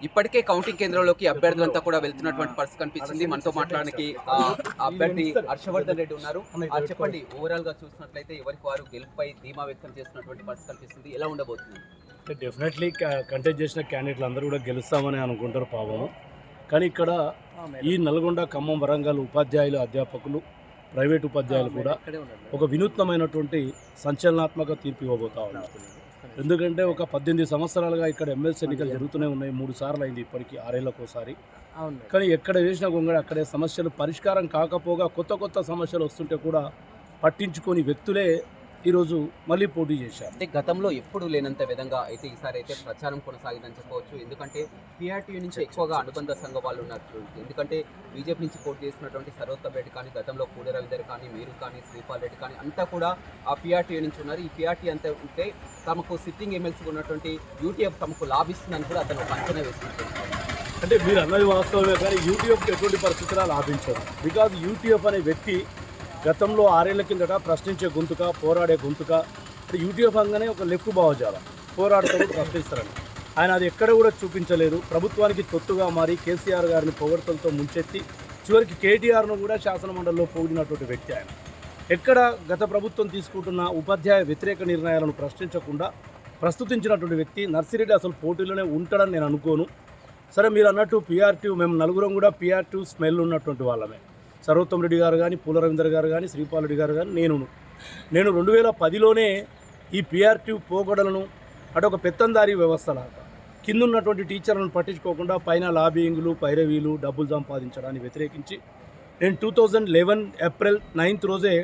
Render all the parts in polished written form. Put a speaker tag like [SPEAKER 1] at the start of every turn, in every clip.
[SPEAKER 1] ఇప్పటికే కౌంటింగ్ కేంద్రంలోకి అభ్యర్థులంతా కూడా వెళ్తున్నటువంటి పరిస్థితి కనిపించింది. మనతో మాట్లాడడానికి అభ్యర్థి హర్షవర్ధన్ రెడ్డి ఉన్నారు. చెప్పండి, ఓవరాల్ గా చూసినట్లయితే ఎవరికి వారు గెలుపుపై ధీమా వ్యక్తం చేస్తున్నటువంటి పరిస్థితి కనిపిస్తుంది. ఎలా ఉండబోతుంది?
[SPEAKER 2] డెఫినెట్లీ కంటెస్ట్ చేసిన క్యాండిడేట్లు అందరూ కూడా గెలుస్తామని అనుకుంటారు పాపము. కానీ ఇక్కడ ఈ నల్గొండ, ఖమ్మం, వరంగల్ ఉపాధ్యాయులు, అధ్యాపకులు, ప్రైవేట్ ఉపాధ్యాయులు కూడా ఒక వినూత్నమైనటువంటి సంచలనాత్మక తీర్పు ఇవ్వబోతా ఉన్నారు. ఎందుకంటే ఒక 18 సంవత్సరాలుగా ఇక్కడ ఎమ్మెల్సీ ఎన్నికలు జరుగుతూనే ఉన్నాయి. 3 సార్లు అయింది ఇప్పటికీ, 6 ఏళ్ళకోసారి. కానీ ఎక్కడ వేసిన గొంగళి అక్కడే సమస్యలు పరిష్కారం కాకపోగా కొత్త సమస్యలు వస్తుంటే కూడా పట్టించుకొని వ్యక్తులే ఈరోజు మళ్ళీ పోటీ చేశారు.
[SPEAKER 1] అంటే గతంలో ఎప్పుడు లేనంత విధంగా అయితే ఈసారి అయితే ప్రచారం కొనసాగిందని చెప్పవచ్చు. ఎందుకంటే పీఆర్టీయూ నుంచి ఎక్కువగా అనుబంధ సంఘ వాళ్ళు ఉన్నట్లు. ఎందుకంటే బీజేపీ నుంచి పోటీ చేసినటువంటి సర్వోత్తమ్ రెడ్డి కానీ, గతంలో పూడి రవీందర్ కానీ, మీరు కానీ, శ్రీపాల్ రెడ్డి కానీ అంతా కూడా ఆ పీఆర్టీయూ నుంచి ఉన్నారు. ఈ పీఆర్టీ అంతా ఉంటే తమకు సిట్టింగ్ ఎమ్మెల్సీగా ఉన్నటువంటి యూటీఎఫ్ తమకు లాభిస్తుందని కూడా అతను అంచనా వేస్తున్నారు.
[SPEAKER 2] అంటే మీరు అన్నది వాస్తవమే, కానీ యూటీఎఫ్కి ఎటువంటి పరిస్థితులు లాభించదు. బికాజ్ యూటీఎఫ్ అనే వ్యక్తి గతంలో 6 ఏళ్ల కిందట ప్రశ్నించే గొంతుక, పోరాడే గొంతుక. అంటే యూటీఎఫ్ అనగానే ఒక లెఫ్ట్ భావజాలం, పోరాడతారు, ప్రశ్నిస్తారని. ఆయన అది ఎక్కడ కూడా చూపించలేదు. ప్రభుత్వానికి తొత్తుగా మారి కేసీఆర్ గారిని పొగడ్తలతో ముంచెత్తి చివరికి కేటీఆర్ను కూడా శాసనమండలిలో పొగిడినటువంటి వ్యక్తి ఆయన. ఎక్కడ గత ప్రభుత్వం తీసుకుంటున్న ఉపాధ్యాయ వ్యతిరేక నిర్ణయాలను ప్రశ్నించకుండా ప్రస్తుతించినటువంటి వ్యక్తి నర్సిరెడ్డి అసలు పోటీలోనే ఉంటాడని నేను అనుకోను. సరే, మీరు అన్నట్టు పీఆర్టీ, మేము నలుగురం కూడా పీఆర్టీ స్మెల్ ఉన్నటువంటి వాళ్ళమే. సర్వోత్తమ్ రెడ్డి గారు కానీ, పూల రవీందర్ గారు కానీ, శ్రీపాల్ రెడ్డి గారు కానీ, నేను 2010లోనే ఈ పీఆర్టీ పోగొడలను అటు ఒక పెత్తందారీ వ్యవస్థలాగా కింద ఉన్నటువంటి టీచర్లను పట్టించుకోకుండా పైన లాబింగ్లు, పైరవీలు, డబ్బులు సంపాదించడాన్ని వ్యతిరేకించి నేను 2011 ఏప్రిల్ 9th రోజే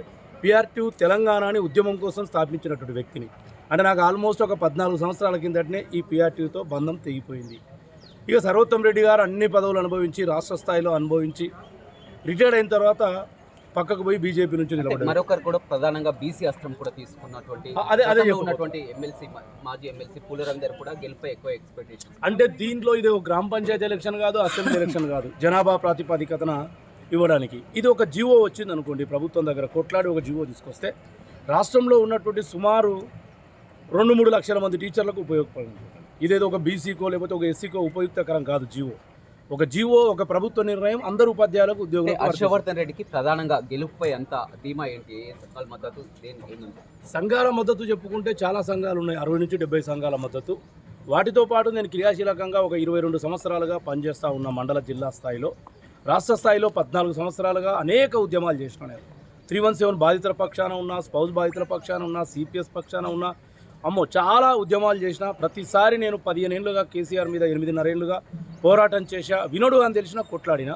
[SPEAKER 2] పీఆర్టీ తెలంగాణని ఉద్యమం కోసం స్థాపించినటువంటి వ్యక్తిని. అంటే నాకు ఆల్మోస్ట్ ఒక 14 సంవత్సరాల కిందటనే ఈ పీఆర్టీతో బంధం తెగిపోయింది. ఇక సర్వోత్తమ్ రెడ్డి గారు అన్ని పదవులు అనుభవించి, రాష్ట్ర స్థాయిలో అనుభవించి రిటైర్డ్ అయిన తర్వాత పక్కకు పోయి బీజేపీ నుంచి నిలబడ్డారు.
[SPEAKER 1] మరొకరు కూడా ప్రధానంగా బీసీ అస్త్రం కూడా తీసుకున్నటువంటి ఉన్నటువంటి ఎమ్మెల్సీ, మాజీ ఎమ్మెల్సీ పూల రవీందర్ కూడా గెలుపై ఎక్కువ ఎక్స్పెక్టేషన్.
[SPEAKER 2] అంటే దీంట్లో ఇది ఒక గ్రామ పంచాయతీ ఎలక్షన్ కాదు, అసెంబ్లీ ఎలక్షన్ కాదు, జనాభా ప్రాతిపదికన ఇవ్వడానికి. ఇది ఒక జీవో వచ్చింది అనుకోండి, ప్రభుత్వం దగ్గర కొట్లాడి ఒక జీవో తీసుకొస్తే రాష్ట్రంలో ఉన్నటువంటి సుమారు 2-3 లక్షల మంది టీచర్లకు ఉపయోగపడుతుంది. ఇదేదో ఒక బీసీకో లేకపోతే ఒక ఎస్సీకో ఉపయుక్తకరం కాదు జీవో. ఒక జీవో, ఒక ప్రభుత్వ నిర్ణయం అందరు ఉపాధ్యాయులకు ఉద్యోగం.
[SPEAKER 1] హర్షవర్ధన్ రెడ్డికి ప్రధానంగా గెలుపుపై అంత ధీమా ఏంటి? సంఘాల మద్దతు
[SPEAKER 2] సంఘాల మద్దతు చెప్పుకుంటే చాలా సంఘాలు ఉన్నాయి, 60 నుంచి 70 సంఘాల మద్దతు. వాటితో పాటు నేను క్రియాశీలకంగా ఒక 22 సంవత్సరాలుగా పనిచేస్తూ ఉన్న మండల, జిల్లా స్థాయిలో, రాష్ట్ర స్థాయిలో 14 సంవత్సరాలుగా అనేక ఉద్యమాలు చేసిన. నేను 317 బాధితుల పక్షాన ఉన్నా, స్పౌస్ బాధితుల పక్షాన ఉన్నా, సిపిఎస్ పక్షాన ఉన్నా, చాలా ఉద్యమాలు చేసిన. ప్రతిసారి నేను 15 ఏళ్ళుగా కేసీఆర్ మీద 8.5 ఏళ్ళుగా పోరాటం చేశా. వినోడు అని తెలిసిన కొట్లాడిన.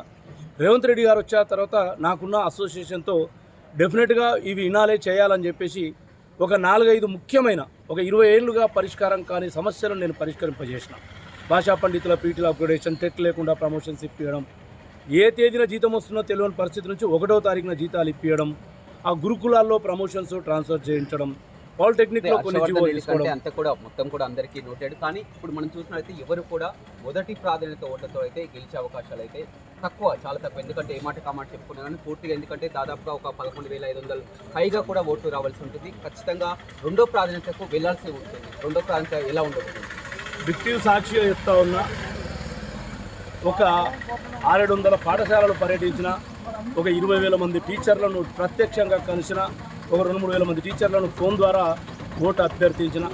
[SPEAKER 2] రేవంత్ రెడ్డి గారు వచ్చిన తర్వాత నాకున్న అసోసియేషన్తో డెఫినెట్గా ఇవి వినాలే, చేయాలని చెప్పేసి ఒక 4-5 ముఖ్యమైన ఒక 20 ఏళ్ళుగా పరిష్కారం కాని సమస్యలను నేను పరిష్కరింపజేసిన. భాషా పండితుల పీటీల అప్గ్రేడేషన్, టెట్ లేకుండా ప్రమోషన్స్ ఇప్పించడం, ఏ తేదీన జీతం వస్తుందో తెలియని పరిస్థితి నుంచి 1వ తారీఖున జీతాలు ఇప్పించడం, ఆ గురుకులాల్లో ప్రమోషన్స్ ట్రాన్స్ఫర్ చేయించడం, పాలిటెక్నిక్ లో కొన్ని
[SPEAKER 1] అంతా కూడా మొత్తం కూడా అందరికీ నోటెడ్. కానీ ఇప్పుడు మనం చూసినట్లయితే ఎవరు కూడా మొదటి ప్రాధాన్యత ఓట్లతో అయితే గెలిచే అవకాశాలు అయితే తక్కువ, చాలా తక్కువ. ఎందుకంటే ఏ మాట కామాట చెప్పుకున్నా కానీ పూర్తిగా, ఎందుకంటే దాదాపుగా ఒక 11,500 పైగా కూడా ఓట్లు రావాల్సి ఉంటుంది. ఖచ్చితంగా 2వ ప్రాధాన్యతకు వెళ్లాల్సి ఉంటుంది. 2వ ప్రాధాన్యత ఎలా ఉండబోతుంది?
[SPEAKER 2] విక్టివ్ సాక్షిగా చెప్తా ఉన్నా, ఒక 600 పాఠశాలలు పర్యటించిన, ఒక 20,000 మంది టీచర్లను ప్రత్యక్షంగా కలిసిన, ఒక 2-3 వేల మంది టీచర్లను ఫోన్ ద్వారా ఓటు అభ్యర్థించిన,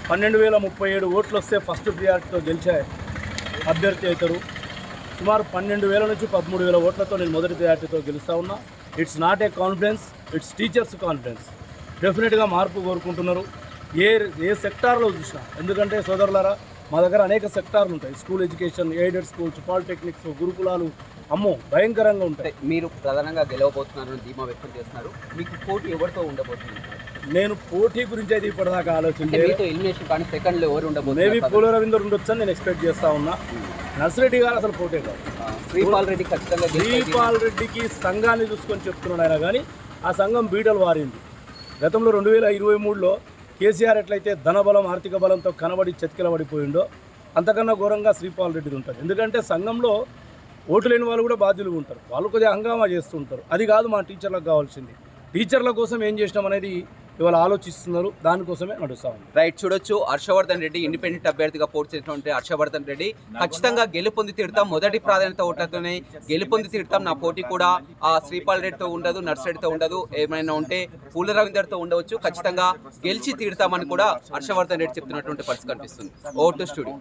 [SPEAKER 2] 12,037 ఓట్లు వస్తే ఫస్ట్ ప్రియారిటీతో గెలిచే అభ్యర్థి అవుతారు. సుమారు 12,000 నుంచి 13,000 ఓట్లతో నేను మొదటి ప్రియారిటీతో గెలుస్తూ ఉన్నా. It's not a confidence, it's teachers confidence. డెఫినెట్గా మార్పు కోరుకుంటున్నారు ఏ సెక్టార్లో చూసినా. ఎందుకంటే సోదరులారా, మా దగ్గర అనేక సెక్టార్లు ఉంటాయి. School education, aided schools, polytechnics, గురుకులాలు, భయంకరంగా ఉంటాయి.
[SPEAKER 1] మీరు ప్రధానంగా గెలవబోతున్నారని ధీమా వ్యక్తం చేస్తున్నారు. మీకు పోటీ ఎవరితో ఉండబోతుంది?
[SPEAKER 2] నేను పోటీ గురించి అయితే ఇప్పటిదాకా ఆలోచించలేదు.
[SPEAKER 1] కానీ సెకండ్లో ఎవరు ఉండబోతున్నారు?
[SPEAKER 2] మేబీ పూల రవీందర్ ఉండొచ్చు అని నేను ఎక్స్పెక్ట్ చేస్తా ఉన్నా. నర్సిరెడ్డి గారు అసలు పోటీ కాదు.
[SPEAKER 1] శ్రీపాల్ రెడ్డి ఖచ్చితంగా.
[SPEAKER 2] శ్రీపాల్ రెడ్డికి సంఘాన్ని చూసుకొని చెప్తున్నాడు ఆయన, కానీ ఆ సంఘం బీటలు వారింది. గతంలో 2023లో కేసీఆర్ ఎట్లయితే ధనబలం, ఆర్థిక బలంతో కనబడి చతికిలబడిపోయిండో అంతకన్నా ఘోరంగా శ్రీపాల్ రెడ్డి ఉంటుంది. ఎందుకంటే సంఘంలో ఓటు లేని వాళ్ళు కూడా బాధ్యులు ఉంటారు. వాళ్ళు కొద్దిగా హంగామా చేస్తూ ఉంటారు. అది కాదు మా టీచర్లకు కావాల్సింది. టీచర్ల కోసం ఏం చేసినాం అనేది ఇవాళ ఆలోచిస్తున్నారు, దానికోసమే నడుస్తా ఉంది.
[SPEAKER 1] రైట్, చూడొచ్చు హర్షవర్ధన్ రెడ్డి ఇండిపెండెంట్ అభ్యర్థిగా పోటీ చేసినటువంటి హర్షవర్ధన్ రెడ్డి ఖచ్చితంగా గెలుపొంది తీరుతాం, మొదటి ప్రాధాన్యత ఓట్లతోనే గెలుపొంది తీరుతాం, నా పోటీ కూడా శ్రీపాల్ రెడ్డితో ఉండదు, నర్సిరెడ్డితో ఉండదు, ఏమైనా ఉంటే పూల రవీందర్తో ఉండవచ్చు, ఖచ్చితంగా గెలిచి తీరుతామని కూడా హర్షవర్ధన్ రెడ్డి చెప్తున్నటువంటి పరిస్థితి కనిపిస్తుంది. Over to studio.